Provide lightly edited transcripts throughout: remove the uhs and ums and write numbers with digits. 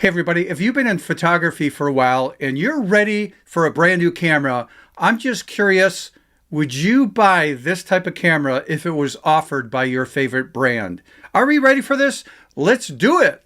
Hey everybody, if you've been in photography for a while and you're ready for a brand new camera, I'm just curious, would you buy this type of camera if it was offered by your favorite brand? Are we ready for this? Let's do it.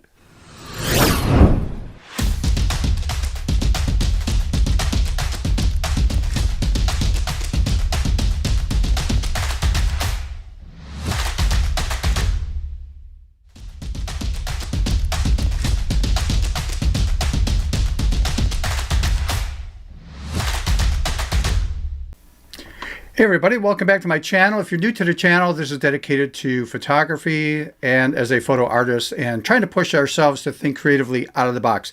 Hey everybody, welcome back to my channel. If you're new to the channel, this is dedicated to photography and as a photo artist and trying to push ourselves to think creatively out of the box.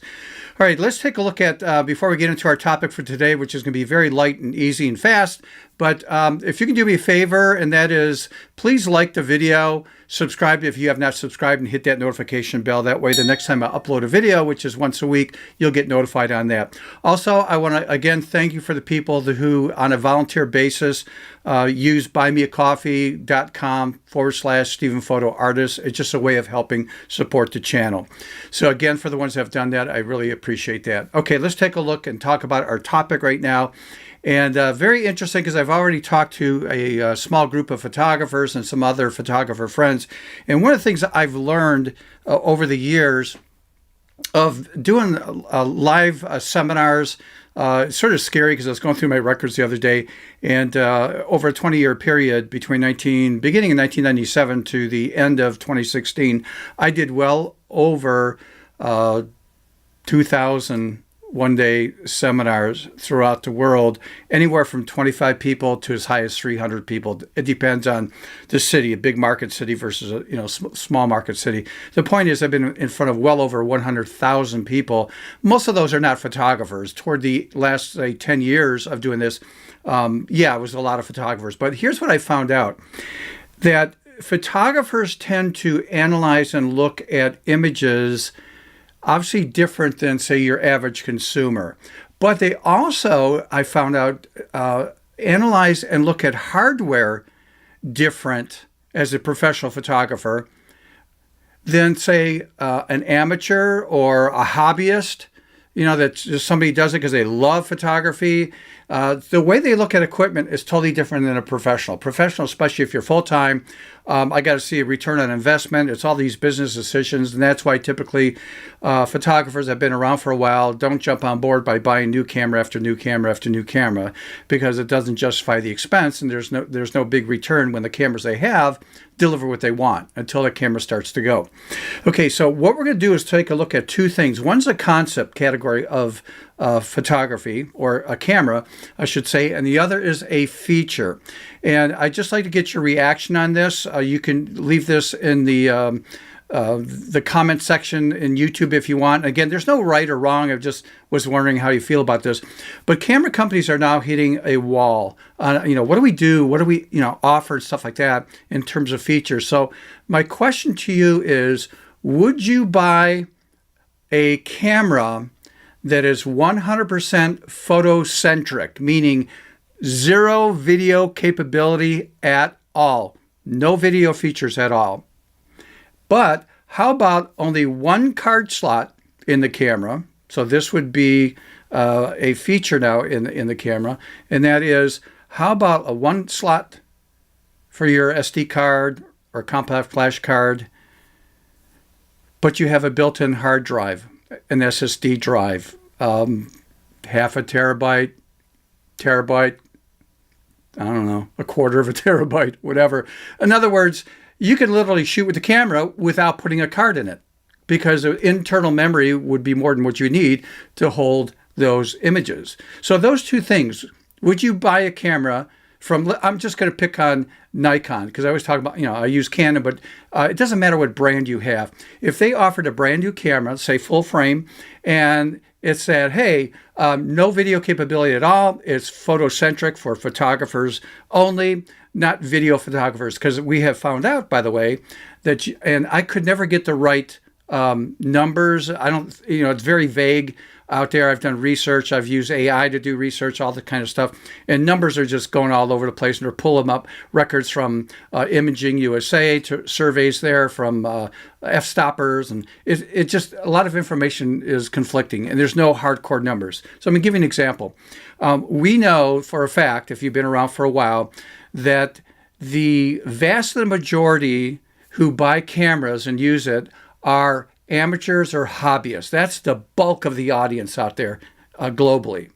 All right, let's take a look at, before we get into our topic for today, which is going to be very light and easy and fast, but if you can do me a favor, and that is, please like the video, subscribe if you have not subscribed, and hit that notification bell. That way, the next time I upload a video, which is once a week, you'll get notified on that. Also, I want to, again, thank you for the people who, on a volunteer basis, use buymeacoffee.com/Stephen Photo Artist. It's just a way of helping support the channel. So again, for the ones that have done that, I really appreciate that. Okay, let's take a look and talk about our topic right now. And very interesting, because I've already talked to a small group of photographers and some other photographer friends. And one of the things that I've learned over the years of doing live seminars, it's sort of scary because I was going through my records the other day, and over a 20-year period between beginning in 1997 to the end of 2016, I did well over 2,000 one-day seminars throughout the world, anywhere from 25 people to as high as 300 people. It depends on the city, a big market city versus a small market city. The point is, I've been in front of well over 100,000 people. Most of those are not photographers. Toward the last, say, 10 years of doing this, yeah, it was a lot of photographers. But here's what I found out, that photographers tend to analyze and look at images obviously different than, say, your average consumer. But they also, I found out, analyze and look at hardware different as a professional photographer than, say, an amateur or a hobbyist. That just somebody does it because they love photography. The way they look at equipment is totally different than a professional. Professional, especially if you're full-time, I got to see a return on investment. It's all these business decisions, and that's why typically photographers that have been around for a while don't jump on board by buying new camera after new camera after new camera, because it doesn't justify the expense, and there's no big return when the cameras they have deliver what they want until the camera starts to go. Okay, so what we're going to do is take a look at two things. One's a concept category of photography, or a camera, I should say, and the other is a feature. And I'd just like to get your reaction on this. You can leave this in the comment section in YouTube if you want. Again, there's no right or wrong. I just was wondering how you feel about this. But camera companies are now hitting a wall. What do we do? What do we offer and stuff like that in terms of features? So my question to you is, would you buy a camera that is 100% photocentric, meaning zero video capability at all, no video features at all? But how about only one card slot in the camera? So this would be a feature now in the camera, and that is, how about a one slot for your SD card or compact flash card, but you have a built-in hard drive, an SSD drive, half a terabyte, I don't know, a quarter of a terabyte, whatever. In other words, you can literally shoot with the camera without putting a card in it, because the internal memory would be more than what you need to hold those images. So those two things, would you buy a camera from, I'm just going to pick on Nikon, because I always talk about, I use Canon, but it doesn't matter what brand you have. If they offered a brand new camera, say full frame, and it said, hey, no video capability at all, it's photocentric for photographers only, not video photographers, because we have found out, by the way, that, and I could never get the right numbers. I don't, it's very vague out there. I've done research. I've used AI to do research, all that kind of stuff. And numbers are just going all over the place. And they're pulling up records from Imaging USA to surveys there from F-stoppers. And it just, a lot of information is conflicting. And there's no hardcore numbers. So I'm going to give you an example. We know for a fact, if you've been around for a while, that the vast majority who buy cameras and use it are amateurs or hobbyists. That's the bulk of the audience out there globally.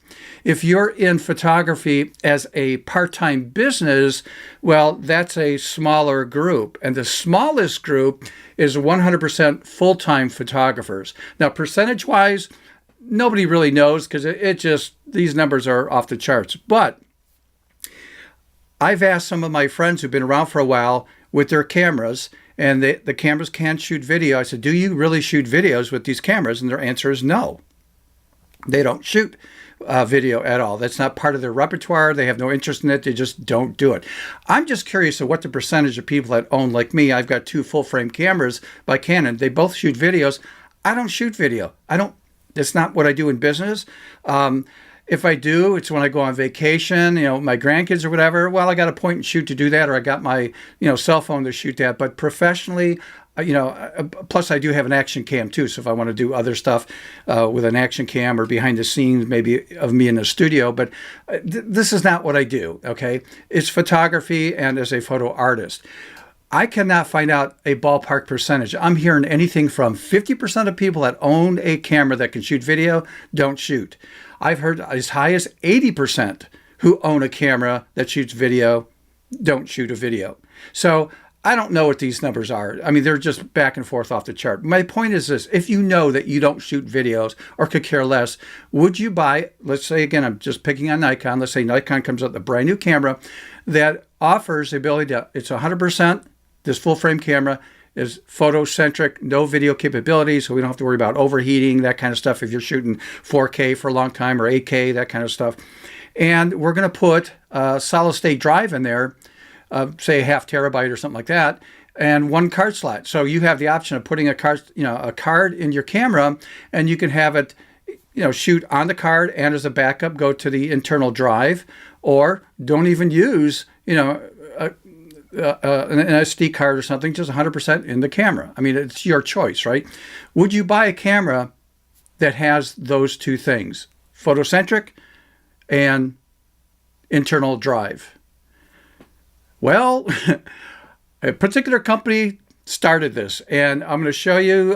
If you're in photography as a part-time business, well, that's a smaller group. And the smallest group is 100% full-time photographers. Now, percentage-wise, nobody really knows because it just, these numbers are off the charts. But I've asked some of my friends who've been around for a while with their cameras, and the cameras can shoot video. I said, do you really shoot videos with these cameras? And their answer is no. They don't shoot video at all. That's not part of their repertoire. They have no interest in it. They just don't do it. I'm just curious of what the percentage of people that own, like me, I've got 2 full-frame cameras by Canon. They both shoot videos. I don't shoot video. It's not what I do in business. If I do, it's when I go on vacation, my grandkids or whatever. Well, I got a point and shoot to do that, or I got my, cell phone to shoot that. But professionally, plus I do have an action cam too. So if I want to do other stuff with an action cam or behind the scenes, maybe of me in the studio, but this is not what I do. Okay. It's photography and as a photo artist. I cannot find out a ballpark percentage. I'm hearing anything from 50% of people that own a camera that can shoot video don't shoot. I've heard as high as 80% who own a camera that shoots video don't shoot a video. So I don't know what these numbers are. I mean, they're just back and forth off the chart. My point is this: if you know that you don't shoot videos or could care less, would you buy, let's say, again, I'm just picking on Nikon. Let's say Nikon comes out with a brand new camera that offers the ability to, it's 100%, this full frame camera is photocentric, no video capabilities, so we don't have to worry about overheating, that kind of stuff if you're shooting 4K for a long time or 8K, that kind of stuff. And we're going to put a solid state drive in there, say a 0.5 terabyte or something like that, and 1 card slot. So you have the option of putting a card in your camera, and you can have it, shoot on the card and as a backup go to the internal drive, or don't even use, an SD card or something, just 100% in the camera. I mean, it's your choice, right? Would you buy a camera that has those 2 things, photocentric and internal drive? Well, a particular company started this, and I'm going to show you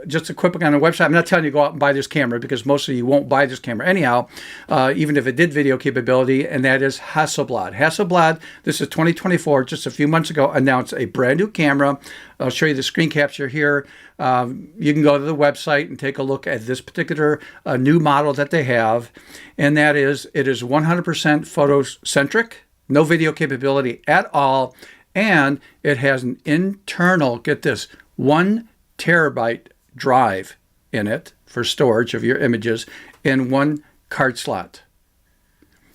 just a quick look on the website. I'm not telling you to go out and buy this camera because most of you won't buy this camera anyhow, even if it did video capability, and that is Hasselblad. Hasselblad, this is 2024, just a few months ago, announced a brand new camera. I'll show you the screen capture here. You can go to the website and take a look at this particular new model that they have, and that is, it is 100% photocentric, no video capability at all. And it has an internal, get this, 1 terabyte drive in it for storage of your images and 1 card slot.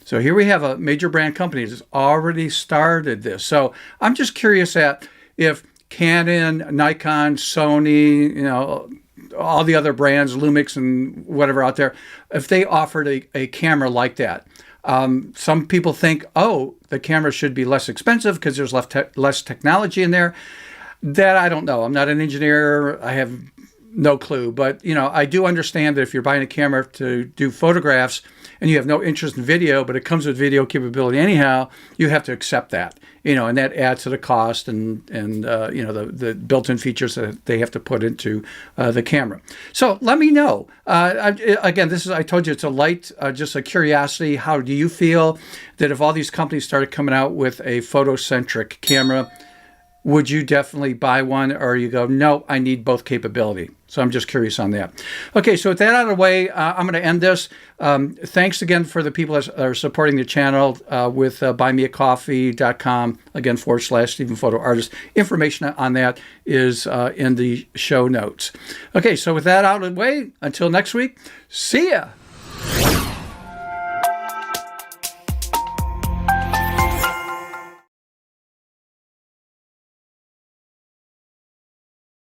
So here we have a major brand company that's already started this. So I'm just curious at if Canon, Nikon, Sony, all the other brands, Lumix and whatever out there, if they offered a camera like that. Some people think, oh, the camera should be less expensive because there's less technology in there. That I don't know. I'm not an engineer. I have no clue. But, I do understand that if you're buying a camera to do photographs and you have no interest in video, but it comes with video capability anyhow, you have to accept that, and that adds to the cost and the built-in features that they have to put into the camera. So let me know. Again, I told you it's a light, just a curiosity. How do you feel that if all these companies started coming out with a photocentric camera, would you definitely buy one, or you go, no, I need both capability? So I'm just curious on that. Okay, so with that out of the way, I'm going to end this. Thanks again for the people that are supporting the channel with buymeacoffee.com, again, /Stephen Photo Artist. Information on that is in the show notes. Okay, so with that out of the way, until next week, see ya.